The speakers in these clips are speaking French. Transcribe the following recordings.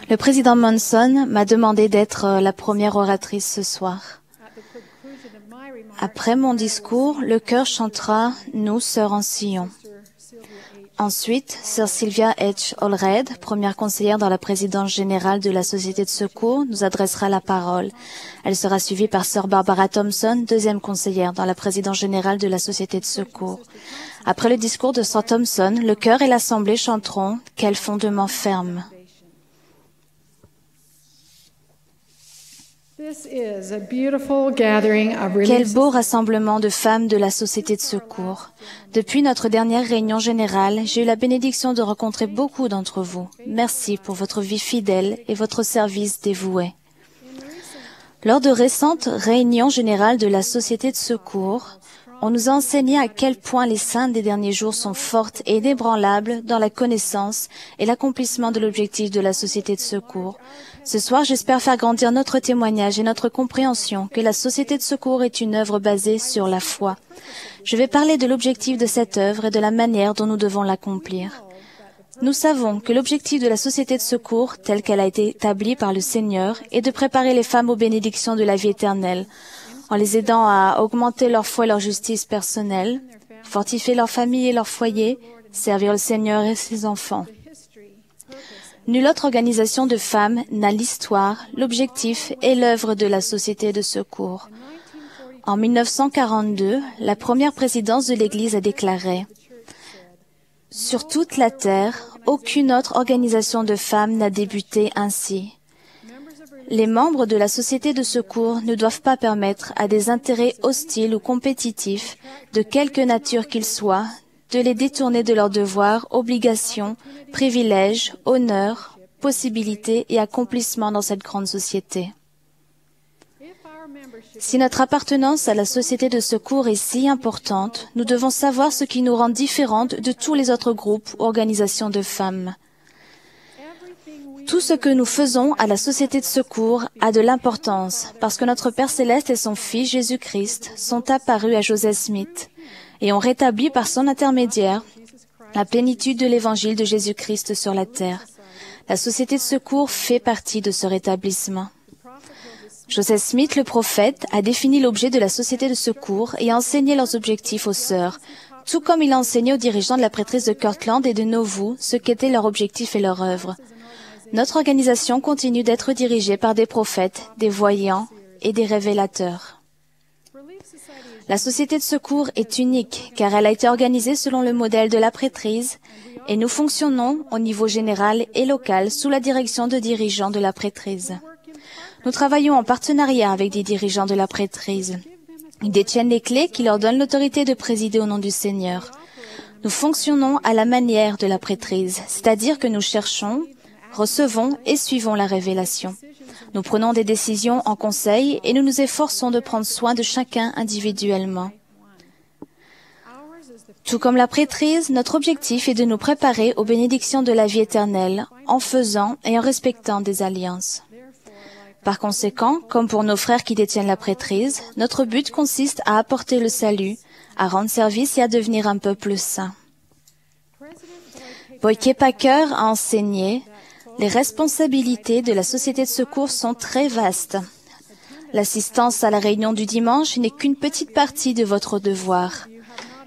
Le président Monson m'a demandé d'être la première oratrice ce soir. Après mon discours, le chœur chantera « Nous, sœurs en Sion ». Ensuite, sœur Sylvia H. Allred, première conseillère dans la présidence générale de la Société de secours, nous adressera la parole. Elle sera suivie par sœur Barbara Thompson, deuxième conseillère dans la présidence générale de la Société de secours. Après le discours de sœur Thompson, le chœur et l'assemblée chanteront « Quel fondement ferme ». Quel beau rassemblement de femmes de la Société de secours. Depuis notre dernière réunion générale, j'ai eu la bénédiction de rencontrer beaucoup d'entre vous. Merci pour votre vie fidèle et votre service dévoué. Lors de récentes réunions générales de la Société de secours, on nous a enseigné à quel point les saintes des derniers jours sont fortes et inébranlables dans la connaissance et l'accomplissement de l'objectif de la Société de secours. Ce soir, j'espère faire grandir notre témoignage et notre compréhension que la Société de secours est une œuvre basée sur la foi. Je vais parler de l'objectif de cette œuvre et de la manière dont nous devons l'accomplir. Nous savons que l'objectif de la Société de secours, telle qu'elle a été établie par le Seigneur, est de préparer les femmes aux bénédictions de la vie éternelle, en les aidant à augmenter leur foi et leur justice personnelle, fortifier leur famille et leur foyer, servir le Seigneur et ses enfants. Nulle autre organisation de femmes n'a l'histoire, l'objectif et l'œuvre de la Société de secours. En 1942, la première présidence de l'Église a déclaré « Sur toute la terre, aucune autre organisation de femmes n'a débuté ainsi. Les membres de la Société de secours ne doivent pas permettre à des intérêts hostiles ou compétitifs, de quelque nature qu'ils soient, de les détourner de leurs devoirs, obligations, privilèges, honneurs, possibilités et accomplissements dans cette grande société. Si notre appartenance à la Société de secours est si importante, nous devons savoir ce qui nous rend différentes de tous les autres groupes ou organisations de femmes. Tout ce que nous faisons à la Société de secours a de l'importance parce que notre Père Céleste et son Fils Jésus-Christ sont apparus à Joseph Smith et ont rétabli par son intermédiaire la plénitude de l'évangile de Jésus-Christ sur la terre. La Société de secours fait partie de ce rétablissement. Joseph Smith, le prophète, a défini l'objet de la Société de secours et a enseigné leurs objectifs aux sœurs, tout comme il a enseigné aux dirigeants de la prêtrise de Kirtland et de Nauvoo ce qu'étaient leurs objectifs et leur œuvre. Notre organisation continue d'être dirigée par des prophètes, des voyants et des révélateurs. La Société de secours est unique car elle a été organisée selon le modèle de la prêtrise et nous fonctionnons au niveau général et local sous la direction de dirigeants de la prêtrise. Nous travaillons en partenariat avec des dirigeants de la prêtrise. Ils détiennent les clés qui leur donnent l'autorité de présider au nom du Seigneur. Nous fonctionnons à la manière de la prêtrise, c'est-à-dire que nous cherchons, recevons et suivons la révélation. Nous prenons des décisions en conseil et nous nous efforçons de prendre soin de chacun individuellement. Tout comme la prêtrise, notre objectif est de nous préparer aux bénédictions de la vie éternelle en faisant et en respectant des alliances. Par conséquent, comme pour nos frères qui détiennent la prêtrise, notre but consiste à apporter le salut, à rendre service et à devenir un peuple saint. Boyke Packer a enseigné « Les responsabilités de la Société de secours sont très vastes. L'assistance à la réunion du dimanche n'est qu'une petite partie de votre devoir.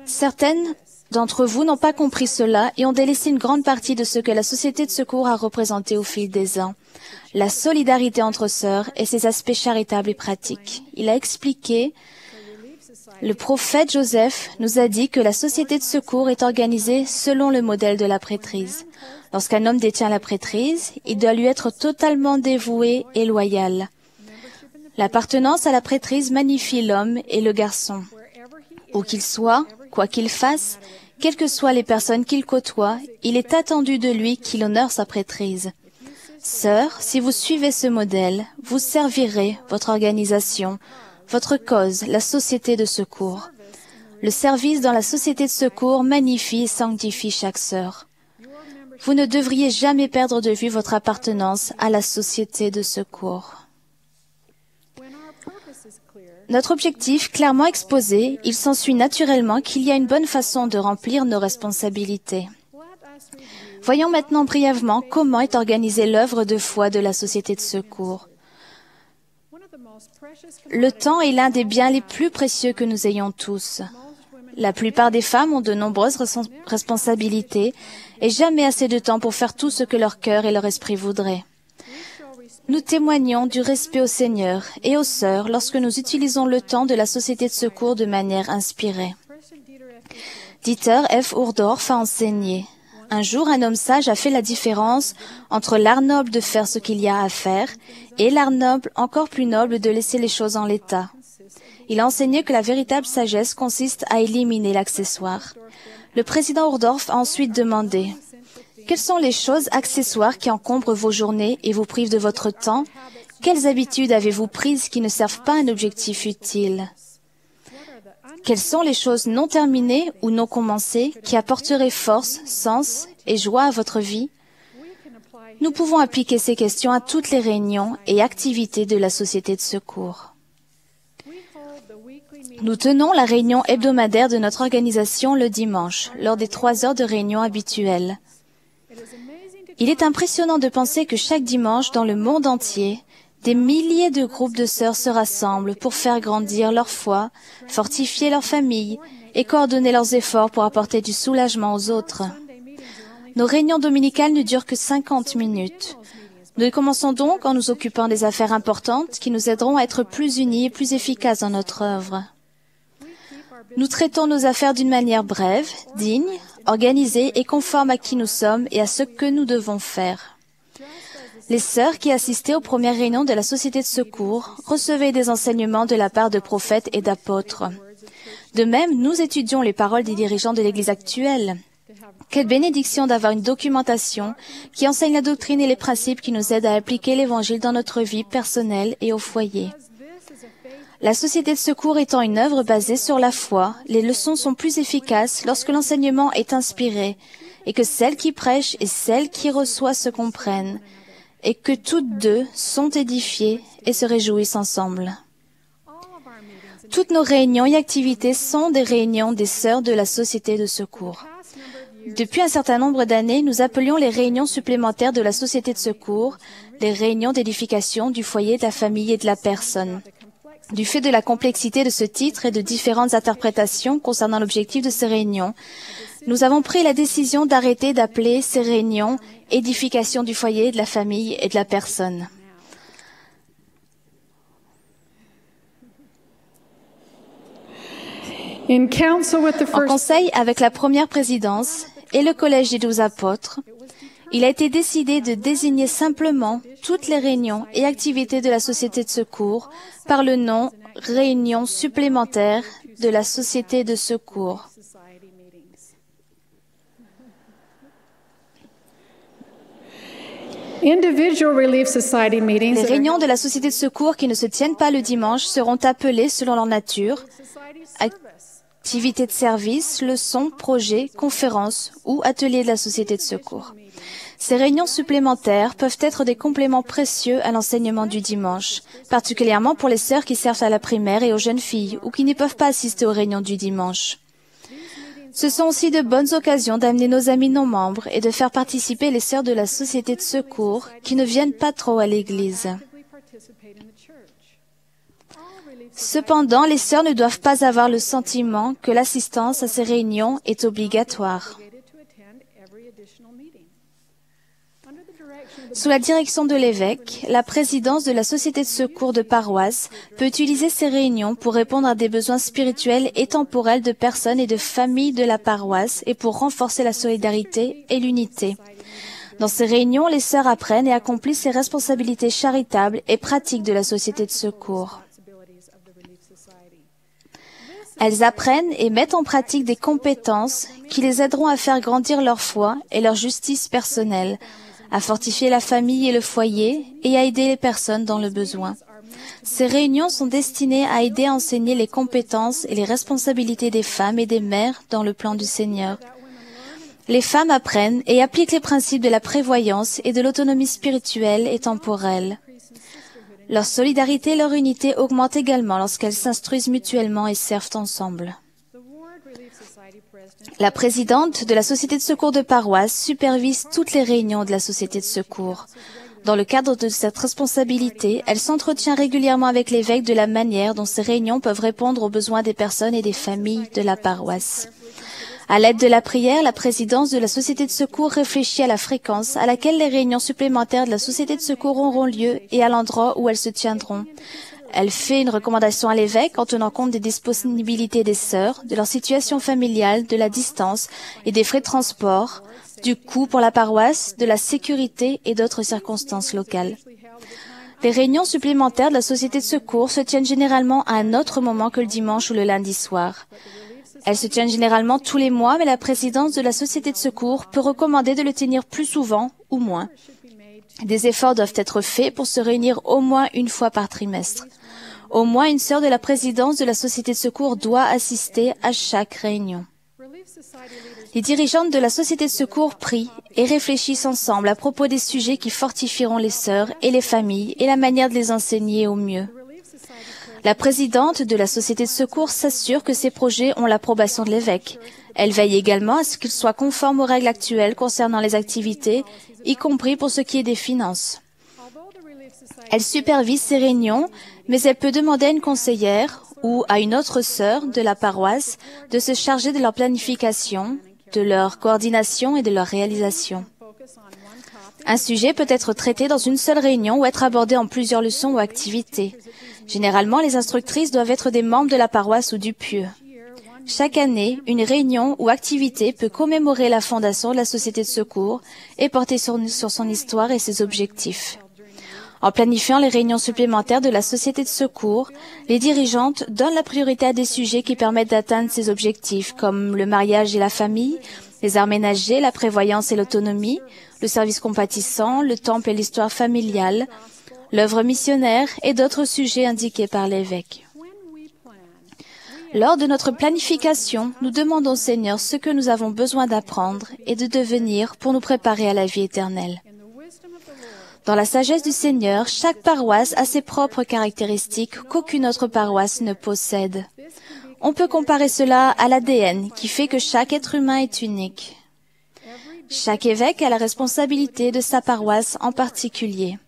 Certaines d'entre vous n'ont pas compris cela et ont délaissé une grande partie de ce que la Société de secours a représenté au fil des ans. La solidarité entre sœurs et ses aspects charitables et pratiques. Il a expliqué, le prophète Joseph nous a dit que la Société de secours est organisée selon le modèle de la prêtrise. Lorsqu'un homme détient la prêtrise, il doit lui être totalement dévoué et loyal. L'appartenance à la prêtrise magnifie l'homme et le garçon. Où qu'il soit, quoi qu'il fasse, quelles que soient les personnes qu'il côtoie, il est attendu de lui qu'il honore sa prêtrise. Sœurs, si vous suivez ce modèle, vous servirez votre organisation, votre cause, la Société de secours. Le service dans la Société de secours magnifie et sanctifie chaque sœur. Vous ne devriez jamais perdre de vue votre appartenance à la Société de secours. Notre objectif clairement exposé, il s'ensuit naturellement qu'il y a une bonne façon de remplir nos responsabilités. Voyons maintenant brièvement comment est organisée l'œuvre de foi de la Société de secours. Le temps est l'un des biens les plus précieux que nous ayons tous. La plupart des femmes ont de nombreuses responsabilités et jamais assez de temps pour faire tout ce que leur cœur et leur esprit voudraient. Nous témoignons du respect au Seigneur et aux sœurs lorsque nous utilisons le temps de la Société de secours de manière inspirée. Dieter F. Uchtdorf a enseigné. Un jour, un homme sage a fait la différence entre l'art noble de faire ce qu'il y a à faire et l'art noble encore plus noble de laisser les choses en l'état. Il a enseigné que la véritable sagesse consiste à éliminer l'accessoire. Le président Uchtdorf a ensuite demandé « Quelles sont les choses accessoires qui encombrent vos journées et vous privent de votre temps? Quelles habitudes avez-vous prises qui ne servent pas un objectif utile? Quelles sont les choses non terminées ou non commencées qui apporteraient force, sens et joie à votre vie? » Nous pouvons appliquer ces questions à toutes les réunions et activités de la Société de secours. Nous tenons la réunion hebdomadaire de notre organisation le dimanche, lors des 3 heures de réunion habituelles. Il est impressionnant de penser que chaque dimanche, dans le monde entier, des milliers de groupes de sœurs se rassemblent pour faire grandir leur foi, fortifier leur famille et coordonner leurs efforts pour apporter du soulagement aux autres. Nos réunions dominicales ne durent que 50 minutes. Nous commençons donc en nous occupant des affaires importantes qui nous aideront à être plus unis et plus efficaces dans notre œuvre. Nous traitons nos affaires d'une manière brève, digne, organisée et conforme à qui nous sommes et à ce que nous devons faire. Les sœurs qui assistaient aux premières réunions de la Société de secours recevaient des enseignements de la part de prophètes et d'apôtres. De même, nous étudions les paroles des dirigeants de l'Église actuelle. Quelle bénédiction d'avoir une documentation qui enseigne la doctrine et les principes qui nous aident à appliquer l'Évangile dans notre vie personnelle et au foyer. La Société de secours étant une œuvre basée sur la foi, les leçons sont plus efficaces lorsque l'enseignement est inspiré et que celle qui prêche et celle qui reçoit se comprennent et que toutes deux sont édifiées et se réjouissent ensemble. Toutes nos réunions et activités sont des réunions des sœurs de la Société de secours. Depuis un certain nombre d'années, nous appelions les réunions supplémentaires de la Société de secours les réunions d'édification du foyer, de la famille et de la personne. Du fait de la complexité de ce titre et de différentes interprétations concernant l'objectif de ces réunions, nous avons pris la décision d'arrêter d'appeler ces réunions édification du foyer, de la famille et de la personne. En conseil avec la première présidence et le collège des 12 apôtres, il a été décidé de désigner simplement toutes les réunions et activités de la Société de secours par le nom « Réunions supplémentaires de la Société de secours ». Les réunions de la Société de secours qui ne se tiennent pas le dimanche seront appelées selon leur nature activités de service, leçons, projets, conférences ou ateliers de la Société de secours. Ces réunions supplémentaires peuvent être des compléments précieux à l'enseignement du dimanche, particulièrement pour les sœurs qui servent à la primaire et aux jeunes filles ou qui ne peuvent pas assister aux réunions du dimanche. Ce sont aussi de bonnes occasions d'amener nos amis non-membres et de faire participer les sœurs de la Société de secours qui ne viennent pas trop à l'église. Cependant, les sœurs ne doivent pas avoir le sentiment que l'assistance à ces réunions est obligatoire. Sous la direction de l'évêque, la présidence de la Société de secours de paroisse peut utiliser ces réunions pour répondre à des besoins spirituels et temporels de personnes et de familles de la paroisse et pour renforcer la solidarité et l'unité. Dans ces réunions, les sœurs apprennent et accomplissent les responsabilités charitables et pratiques de la Société de secours. Elles apprennent et mettent en pratique des compétences qui les aideront à faire grandir leur foi et leur justice personnelle, à fortifier la famille et le foyer et à aider les personnes dans le besoin. Ces réunions sont destinées à aider à enseigner les compétences et les responsabilités des femmes et des mères dans le plan du Seigneur. Les femmes apprennent et appliquent les principes de la prévoyance et de l'autonomie spirituelle et temporelle. Leur solidarité et leur unité augmentent également lorsqu'elles s'instruisent mutuellement et servent ensemble. La présidente de la Société de secours de paroisse supervise toutes les réunions de la Société de secours. Dans le cadre de cette responsabilité, elle s'entretient régulièrement avec l'évêque de la manière dont ces réunions peuvent répondre aux besoins des personnes et des familles de la paroisse. À l'aide de la prière, la présidence de la Société de secours réfléchit à la fréquence à laquelle les réunions supplémentaires de la Société de secours auront lieu et à l'endroit où elles se tiendront. Elle fait une recommandation à l'évêque en tenant compte des disponibilités des sœurs, de leur situation familiale, de la distance et des frais de transport, du coût pour la paroisse, de la sécurité et d'autres circonstances locales. Les réunions supplémentaires de la Société de secours se tiennent généralement à un autre moment que le dimanche ou le lundi soir. Elles se tiennent généralement tous les mois, mais la présidence de la Société de secours peut recommander de le tenir plus souvent ou moins. Des efforts doivent être faits pour se réunir au moins une fois par trimestre. Au moins une sœur de la présidence de la Société de secours doit assister à chaque réunion. Les dirigeantes de la Société de secours prient et réfléchissent ensemble à propos des sujets qui fortifieront les sœurs et les familles et la manière de les enseigner au mieux. La présidente de la Société de secours s'assure que ces projets ont l'approbation de l'évêque. Elle veille également à ce qu'ils soient conformes aux règles actuelles concernant les activités, y compris pour ce qui est des finances. Elle supervise ces réunions, mais elle peut demander à une conseillère ou à une autre sœur de la paroisse de se charger de leur planification, de leur coordination et de leur réalisation. Un sujet peut être traité dans une seule réunion ou être abordé en plusieurs leçons ou activités. Généralement, les instructrices doivent être des membres de la paroisse ou du pieux. Chaque année, une réunion ou activité peut commémorer la fondation de la Société de secours et porter sur son histoire et ses objectifs. En planifiant les réunions supplémentaires de la Société de secours, les dirigeantes donnent la priorité à des sujets qui permettent d'atteindre ces objectifs, comme le mariage et la famille, les arts ménagers, la prévoyance et l'autonomie, le service compatissant, le temple et l'histoire familiale, l'œuvre missionnaire et d'autres sujets indiqués par l'évêque. Lors de notre planification, nous demandons au Seigneur ce que nous avons besoin d'apprendre et de devenir pour nous préparer à la vie éternelle. Dans la sagesse du Seigneur, chaque paroisse a ses propres caractéristiques qu'aucune autre paroisse ne possède. On peut comparer cela à l'ADN qui fait que chaque être humain est unique. Chaque évêque a la responsabilité de sa paroisse en particulier.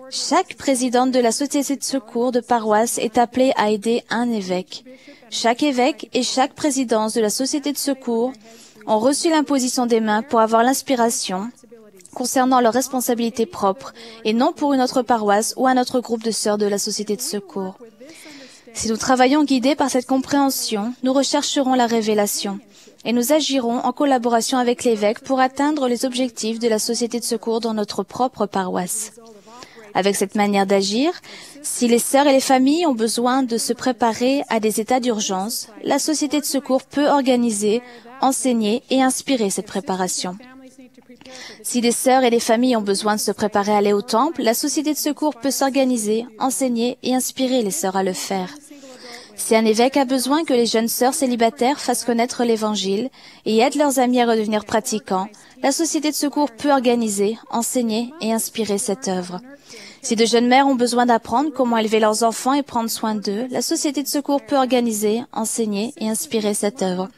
Chaque présidente de la Société de secours de paroisse est appelée à aider un évêque. Chaque évêque et chaque présidence de la Société de secours ont reçu l'imposition des mains pour avoir l'inspiration concernant leurs responsabilités propres et non pour une autre paroisse ou un autre groupe de sœurs de la Société de secours. Si nous travaillons guidés par cette compréhension, nous rechercherons la révélation et nous agirons en collaboration avec l'évêque pour atteindre les objectifs de la Société de secours dans notre propre paroisse. Avec cette manière d'agir, si les sœurs et les familles ont besoin de se préparer à des états d'urgence, la Société de secours peut organiser, enseigner et inspirer cette préparation. Si des sœurs et des familles ont besoin de se préparer à aller au temple, la Société de secours peut s'organiser, enseigner et inspirer les sœurs à le faire. Si un évêque a besoin que les jeunes sœurs célibataires fassent connaître l'Évangile et aident leurs amis à redevenir pratiquants, la Société de secours peut organiser, enseigner et inspirer cette œuvre. Si de jeunes mères ont besoin d'apprendre comment élever leurs enfants et prendre soin d'eux, la Société de secours peut organiser, enseigner et inspirer cette œuvre.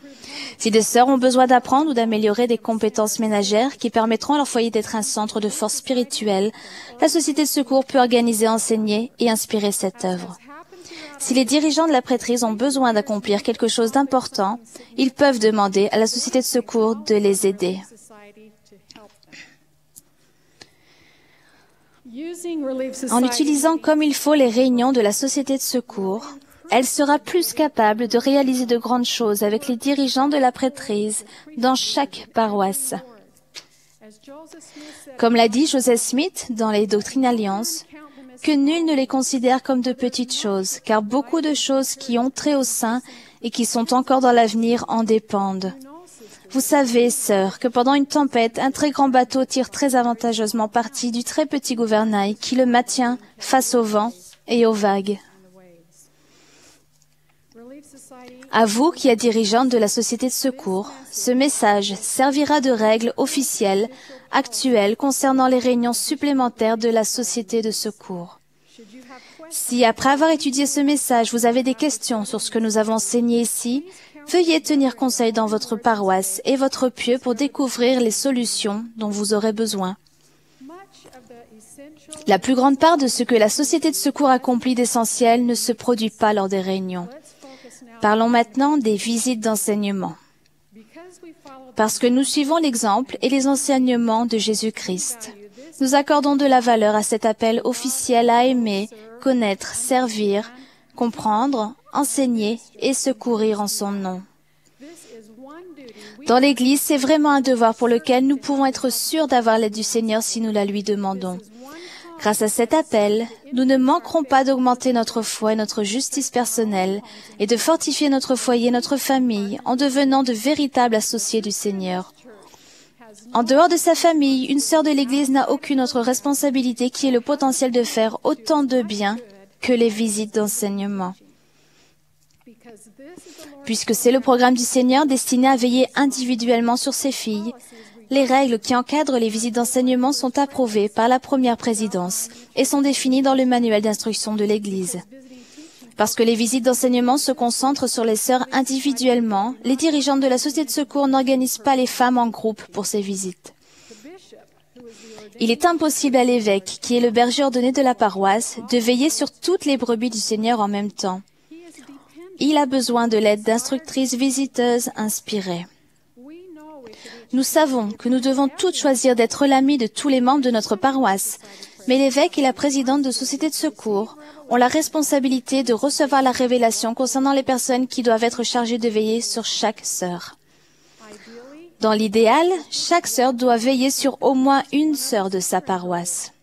Si des sœurs ont besoin d'apprendre ou d'améliorer des compétences ménagères qui permettront à leur foyer d'être un centre de force spirituelle, la Société de secours peut organiser, enseigner et inspirer cette œuvre. Si les dirigeants de la prêtrise ont besoin d'accomplir quelque chose d'important, ils peuvent demander à la Société de secours de les aider. En utilisant comme il faut les réunions de la Société de secours, elle sera plus capable de réaliser de grandes choses avec les dirigeants de la prêtrise dans chaque paroisse. Comme l'a dit Joseph Smith dans les Doctrines Alliance, que nul ne les considère comme de petites choses, car beaucoup de choses qui ont trait au sein et qui sont encore dans l'avenir en dépendent. Vous savez, sœurs, que pendant une tempête, un très grand bateau tire très avantageusement parti du très petit gouvernail qui le maintient face au vent et aux vagues. À vous qui êtes dirigeante de la Société de secours, ce message servira de règle officielle, actuelle concernant les réunions supplémentaires de la Société de secours. Si, après avoir étudié ce message, vous avez des questions sur ce que nous avons enseigné ici, Veuillez tenir conseil dans votre paroisse et votre pieu pour découvrir les solutions dont vous aurez besoin. La plus grande part de ce que la Société de secours accomplit d'essentiel ne se produit pas lors des réunions. Parlons maintenant des visites d'enseignement. Parce que nous suivons l'exemple et les enseignements de Jésus-Christ, nous accordons de la valeur à cet appel officiel à aimer, connaître, servir, comprendre, enseigner et secourir en son nom. Dans l'Église, c'est vraiment un devoir pour lequel nous pouvons être sûrs d'avoir l'aide du Seigneur si nous la lui demandons. Grâce à cet appel, nous ne manquerons pas d'augmenter notre foi et notre justice personnelle et de fortifier notre foyer et notre famille en devenant de véritables associés du Seigneur. En dehors de sa famille, une sœur de l'Église n'a aucune autre responsabilité qui ait le potentiel de faire autant de bien que les visites d'enseignement. Puisque c'est le programme du Seigneur destiné à veiller individuellement sur ses filles, les règles qui encadrent les visites d'enseignement sont approuvées par la première présidence et sont définies dans le manuel d'instruction de l'Église. Parce que les visites d'enseignement se concentrent sur les sœurs individuellement, les dirigeantes de la Société de secours n'organisent pas les femmes en groupe pour ces visites. Il est impossible à l'évêque, qui est le berger ordonné de la paroisse, de veiller sur toutes les brebis du Seigneur en même temps. Il a besoin de l'aide d'instructrices visiteuses inspirées. Nous savons que nous devons toutes choisir d'être l'ami de tous les membres de notre paroisse, mais l'évêque et la présidente de Société de secours ont la responsabilité de recevoir la révélation concernant les personnes qui doivent être chargées de veiller sur chaque sœur. Dans l'idéal, chaque sœur doit veiller sur au moins une sœur de sa paroisse.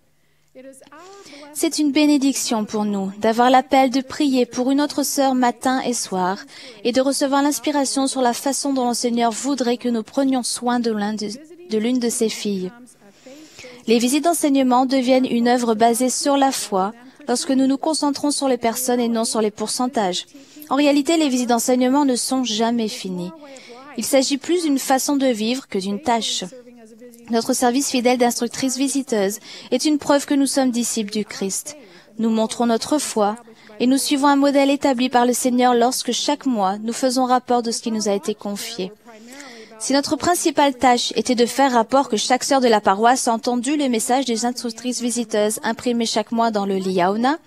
C'est une bénédiction pour nous d'avoir l'appel de prier pour une autre sœur matin et soir et de recevoir l'inspiration sur la façon dont le Seigneur voudrait que nous prenions soin de l'une de ses filles. Les visites d'enseignement deviennent une œuvre basée sur la foi lorsque nous nous concentrons sur les personnes et non sur les pourcentages. En réalité, les visites d'enseignement ne sont jamais finies. Il s'agit plus d'une façon de vivre que d'une tâche. Notre service fidèle d'instructrice visiteuse est une preuve que nous sommes disciples du Christ. Nous montrons notre foi et nous suivons un modèle établi par le Seigneur lorsque chaque mois nous faisons rapport de ce qui nous a été confié. Si notre principale tâche était de faire rapport que chaque sœur de la paroisse a entendu le message des instructrices visiteuses imprimé chaque mois dans le Liaona,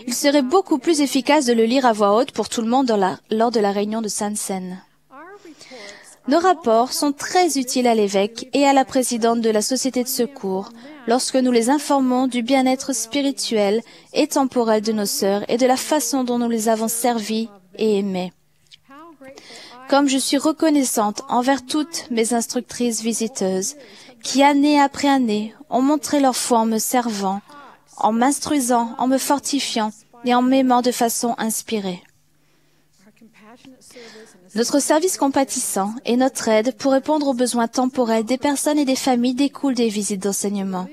il serait beaucoup plus efficace de le lire à voix haute pour tout le monde lors de la réunion de Sainte-Seine. Nos rapports sont très utiles à l'évêque et à la présidente de la Société de secours lorsque nous les informons du bien-être spirituel et temporel de nos sœurs et de la façon dont nous les avons servies et aimées. Comme je suis reconnaissante envers toutes mes instructrices visiteuses qui, année après année, ont montré leur foi en me servant, en m'instruisant, en me fortifiant et en m'aimant de façon inspirée. Notre service compatissant et notre aide pour répondre aux besoins temporels des personnes et des familles découlent des visites d'enseignement.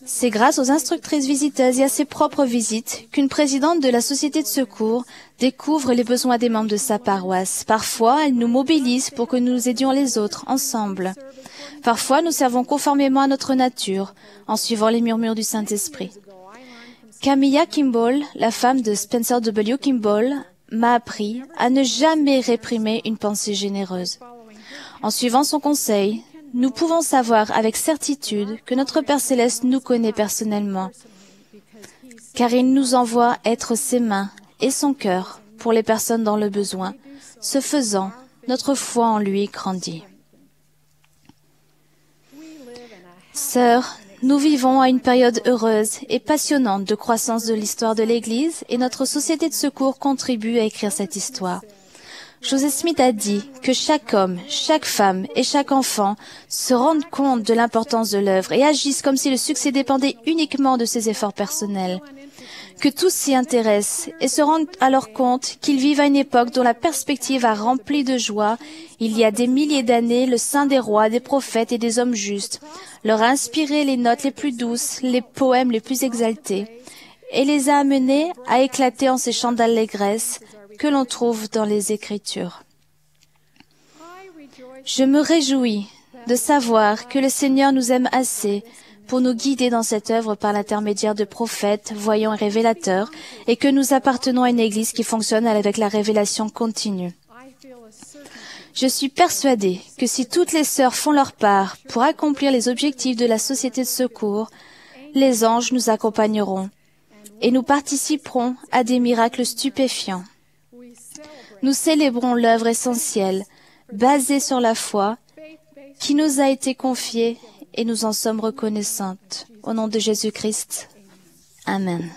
C'est grâce aux instructrices visiteuses et à ses propres visites qu'une présidente de la Société de secours découvre les besoins des membres de sa paroisse. Parfois, elle nous mobilise pour que nous aidions les autres ensemble. Parfois, nous servons conformément à notre nature, en suivant les murmures du Saint-Esprit. Camilla Kimball, la femme de Spencer W. Kimball, m'a appris à ne jamais réprimer une pensée généreuse. En suivant son conseil, nous pouvons savoir avec certitude que notre Père Céleste nous connaît personnellement, car il nous envoie être ses mains et son cœur pour les personnes dans le besoin. Ce faisant, notre foi en lui grandit. Sœurs, nous vivons à une période heureuse et passionnante de croissance de l'histoire de l'Église et notre Société de secours contribue à écrire cette histoire. Joseph Smith a dit que chaque homme, chaque femme et chaque enfant se rendent compte de l'importance de l'œuvre et agissent comme si le succès dépendait uniquement de ses efforts personnels. Que tous s'y intéressent et se rendent alors compte qu'ils vivent à une époque dont la perspective a rempli de joie. Il y a des milliers d'années, le Saint des rois, des prophètes et des hommes justes leur a inspiré les notes les plus douces, les poèmes les plus exaltés, et les a amenés à éclater en ces chants d'allégresse que l'on trouve dans les Écritures. Je me réjouis de savoir que le Seigneur nous aime assez pour nous guider dans cette œuvre par l'intermédiaire de prophètes, voyants et révélateurs, et que nous appartenons à une Église qui fonctionne avec la révélation continue. Je suis persuadée que si toutes les sœurs font leur part pour accomplir les objectifs de la Société de secours, les anges nous accompagneront et nous participerons à des miracles stupéfiants. Nous célébrons l'œuvre essentielle, basée sur la foi, qui nous a été confiée et nous en sommes reconnaissantes. Au nom de Jésus-Christ. Amen.